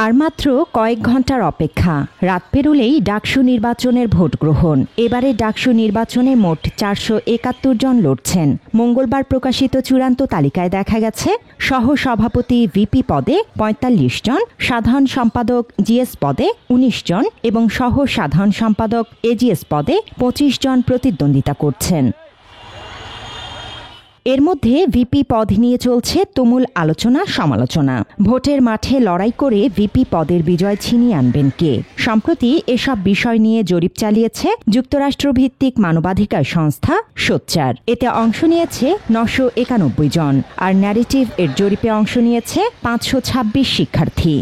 আর মাত্র কয়েক ঘন্টার অপেক্ষা, রাত পেরুলেই ডাকসু নির্বাচনের ভোট গ্রহণ। এবারে ডাকসু নির্বাচনে মোট 471 জন লড়ছেন। মঙ্গলবার প্রকাশিত চূড়ান্ত তালিকায় দেখা গেছে সহ-সভাপতি ভিপি পদে ৪৫ জন, সাধারণ সম্পাদক জিএস পদে ১৯ জন এবং সহ-সাধারণ সম্পাদক এজিএস পদে ২৫ জন প্রতিদ্বন্দ্বিতা করছেন। এর মধ্যে ভিপি পদ নিয়ে চলছে তুমুল আলোচনা সমালোচনা। ভোটের মাঠে লড়াই করে ভিপি পদের বিজয় ছিনিয়ে আনবেন কে? সম্প্রতি এসব বিষয় নিয়ে জরিপ চালিয়েছে যুক্তরাষ্ট্রভিত্তিক মানবাধিকার সংস্থা সোচ্চার। এতে অংশ নিয়েছে ৯৯১ জন, আর ন্যারেটিভ এর জরিপে অংশ নিয়েছে ৫২৬ শিক্ষার্থী।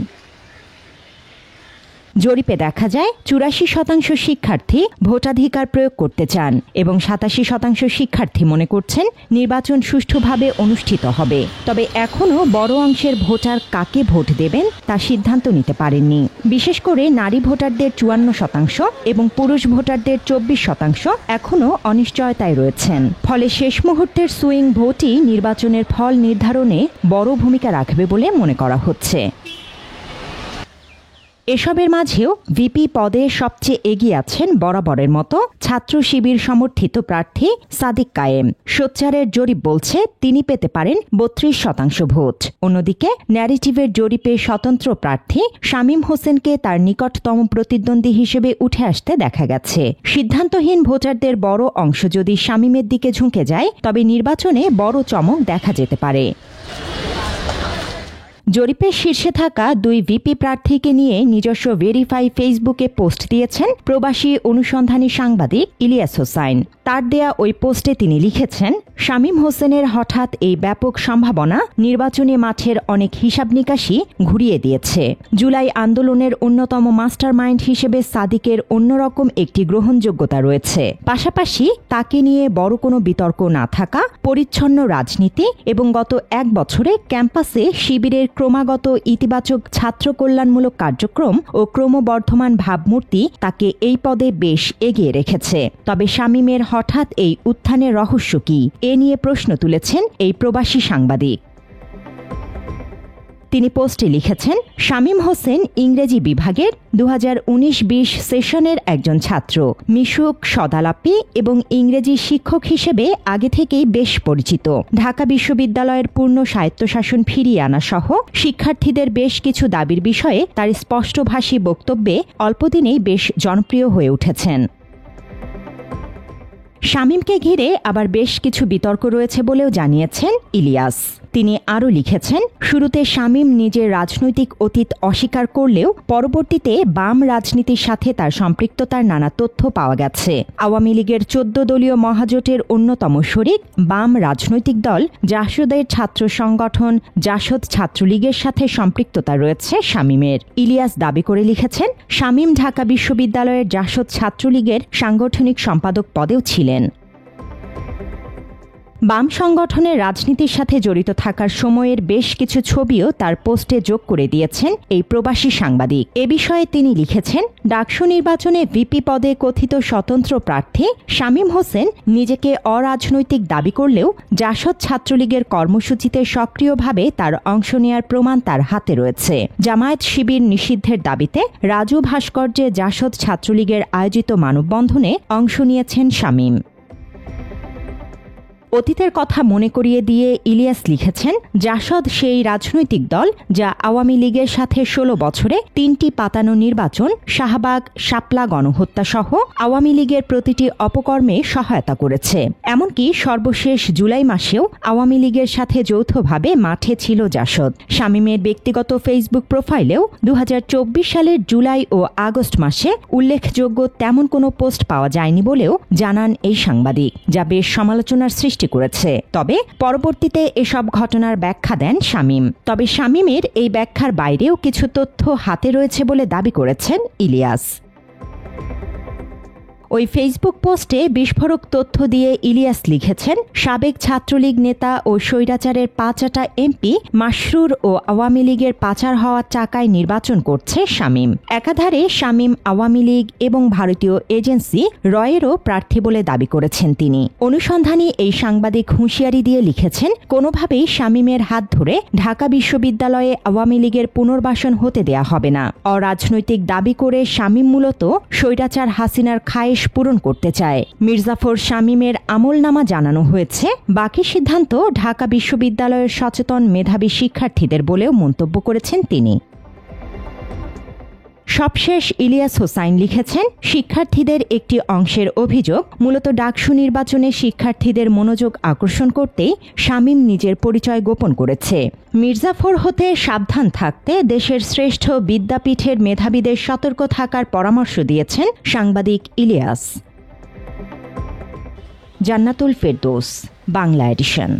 জরিপে দেখা যায় ৮৪% শিক্ষার্থী ভোটাধিকার প্রয়োগ করতে চান এবং ৮৭% শিক্ষার্থী মনে করছেন নির্বাচন সুষ্ঠুভাবে অনুষ্ঠিত হবে। তবে এখনও বড় অংশের ভোটার কাকে ভোট দেবেন তা সিদ্ধান্ত নিতে পারেননি। বিশেষ করে নারী ভোটারদের ৫৪% এবং পুরুষ ভোটারদের ২৪% এখনও অনিশ্চয়তায় রয়েছেন। ফলে শেষ মুহূর্তের সুইং ভোটই নির্বাচনের ফল নির্ধারণে বড় ভূমিকা রাখবে বলে মনে করা হচ্ছে। এসবের মাঝেও ভিপি পদে সবচেয়ে এগিয়ে আছেন বরাবরের মতো ছাত্র শিবির সমর্থিত প্রার্থী সাদিক কায়েম। সোচ্চারের জরিপ বলছে তিনি পেতে পারেন ৩২% ভোট। অন্যদিকে ন্যারেটিভের জরিপে স্বতন্ত্র প্রার্থী শামীম হোসেনকে তার নিকটতম প্রতিদ্বন্দ্বী হিসেবে উঠে আসতে দেখা গেছে। সিদ্ধান্তহীন ভোটারদের বড় অংশ যদি শামীমের দিকে ঝুঁকে যায় তবে নির্বাচনে বড় চমক দেখা যেতে পারে। জরিপের শীর্ষে থাকা দুই ভিপি প্রার্থীকে নিয়ে নিজস্ব ভেরিফাই ফেসবুকে পোস্ট দিয়েছেন প্রবাসী অনুসন্ধানী সাংবাদিক ইলিয়াস হোসাইন। তার দেয়া ওই পোস্টে তিনি লিখেছেন, শামীম হোসেনের হঠাৎ এই ব্যাপক সম্ভাবনা নির্বাচনী মাঠের অনেক হিসাব নিকাশই ঘুরিয়ে দিয়েছে। জুলাই আন্দোলনের অন্যতম মাস্টারমাইন্ড হিসেবে সাদিকের অন্যরকম একটি গ্রহণযোগ্যতা রয়েছে। পাশাপাশি তাকে নিয়ে বড় কোনো বিতর্ক না থাকা, পরিচ্ছন্ন রাজনীতি এবং গত ১ বছরে ক্যাম্পাসে শিবিরের ক্রমাগত ইতিবাচক ছাত্র কল্যাণমূলক কার্যক্রম ও ক্রমবর্ধমান ভাবমূর্তি তাকে এই পদে বেশ এগিয়ে রেখেছে। তবে শামীমের হঠাৎ এই উত্থানের রহস্য কি? এ নিয়ে প্রশ্ন তুলেছেন এই প্রবাসী সাংবাদিক। তিনি পোস্টে লিখেছেন, শামীম হোসেন ইংরেজি বিভাগের ২০১৯-২০ সেশনের একজন ছাত্র, মিশুক, সদালাপি এবং ইংরেজি শিক্ষক হিসেবে আগে থেকেই বেশ পরিচিত। ঢাকা বিশ্ববিদ্যালয়ের পূর্ণ স্বায়ত্তশাসন ফিরিয়ে আনা সহ শিক্ষার্থীদের বেশ কিছু দাবির বিষয়ে তার স্পষ্টভাষী বক্তব্যে অল্পদিনেই বেশ জনপ্রিয় হয়ে উঠেছেন। শামীমকে ঘিরে আবার বেশ কিছু বিতর্ক রয়েছে বলেও জানিয়েছেন ইলিয়াস। তিনি আরও লিখেছেন, শুরুতে শামীম নিজের রাজনৈতিক অতীত অস্বীকার করলেও পরবর্তীতে বাম রাজনীতির সাথে তার সম্পৃক্ততার নানা তথ্য পাওয়া গেছে। আওয়ামী লীগের ১৪ দলীয় মহাজোটের অন্যতম শরিক বাম রাজনৈতিক দল জাসদের ছাত্র সংগঠন জাসদ ছাত্রলীগের সাথে সম্পৃক্ততা রয়েছে শামীমের। ইলিয়াস দাবি করে লিখেছেন, শামীম ঢাকা বিশ্ববিদ্যালয়ের জাসদ ছাত্রলীগের সাংগঠনিক সম্পাদক পদেও ছিলেন। বাম সংগঠনের রাজনীতির সাথে জড়িত থাকার সময়ের বেশ কিছু ছবিও তার পোস্টে যোগ করে দিয়েছেন এই প্রবাসী সাংবাদিক। এ বিষয়ে তিনি লিখেছেন, ডাকসু নির্বাচনে ভিপি পদে কথিত স্বতন্ত্র প্রার্থী শামীম হোসেন নিজেকে অরাজনৈতিক দাবি করলেও জাসদ ছাত্রলীগের কর্মসূচিতে সক্রিয়ভাবে তার অংশ নেয়ার প্রমাণ তার হাতে রয়েছে। জামায়াত শিবির নিষিদ্ধের দাবিতে রাজু ভাস্কর্যে জাসদ ছাত্রলীগের আয়োজিত মানববন্ধনে অংশ নিয়েছেন শামীম। অতীতের কথা মনে করিয়ে দিয়ে ইলিয়াস লিখেছেন, জাসদ সেই রাজনৈতিক দল যা আওয়ামী লীগের সাথে ১৬ বছরে ৩টি পাতানো নির্বাচন, শাহবাগ, শাপলা গণহত্যা সহ আওয়ামী লীগের প্রতিটি অপকর্মে সহায়তা করেছে। এমনকি সর্বশেষ জুলাই মাসেও আওয়ামী লীগের সাথে যৌথভাবে মাঠে ছিল জাসদ। শামীমের ব্যক্তিগত ফেসবুক প্রোফাইলেও ২০২৪ সালের জুলাই ও আগস্ট মাসে উল্লেখযোগ্য তেমন কোনো পোস্ট পাওয়া যায়নি বলেও জানান এই সাংবাদিক, যা বেশ সমালোচনার সৃষ্টি করেছে। তবে পরবর্তীতে এসব ঘটনার ব্যাখ্যা দেন শামীম। তবে শামীমের এই ব্যাখ্যার বাইরেও কিছু তথ্য হাতে রয়েছে বলে দাবি করেছেন ইলিয়াস। ওই ফেসবুক পোস্টে বিস্ফোরক তথ্য দিয়ে ইলিয়াস লিখেছেন, সাবেক ছাত্রলীগ নেতা ও স্বৈরাচারের পাঁচাটা এমপি মাসরুর ও আওয়ামী লীগের পাচার হওয়া টাকায় নির্বাচন করছে শামীম। একাধারে শামীম আওয়ামী লীগ এবং ভারতীয় এজেন্সি রয়েরও প্রার্থী বলে দাবি করেছেন তিনি। অনুসন্ধানী এই সাংবাদিক হুঁশিয়ারি দিয়ে লিখেছেন, কোনোভাবেই শামীমের হাত ধরে ঢাকা বিশ্ববিদ্যালয়ে আওয়ামী লীগের পুনর্বাসন হতে দেয়া হবে না। অরাজনৈতিক দাবি করে শামীম মূলত স্বৈরাচার হাসিনার খায়েশ পূরণ করতে চায়। মির্জাফর শামীমের আমলনামা জানানো হয়েছে, বাকি সিদ্ধান্ত ঢাকা বিশ্ববিদ্যালয়ের সচেতন মেধাবী শিক্ষার্থীদের বলেও মন্তব্য করেছেন তিনি। সবশেষ ইলিয়াস হোসাইন লিখেছেন, শিক্ষার্থীদের একটি অংশের অভিযোগ, মূলত ডাকসু নির্বাচনে শিক্ষার্থীদের মনোযোগ আকর্ষণ করতেই শামীম নিজের পরিচয় গোপন করেছে। মির্জাফর হতে সাবধান থাকতে দেশের শ্রেষ্ঠ বিদ্যাপীঠের মেধাবীদের সতর্ক থাকার পরামর্শ দিয়েছেন সাংবাদিক ইলিয়াস। জান্নাতুল ফেরদৌস, বাংলা এডিশন।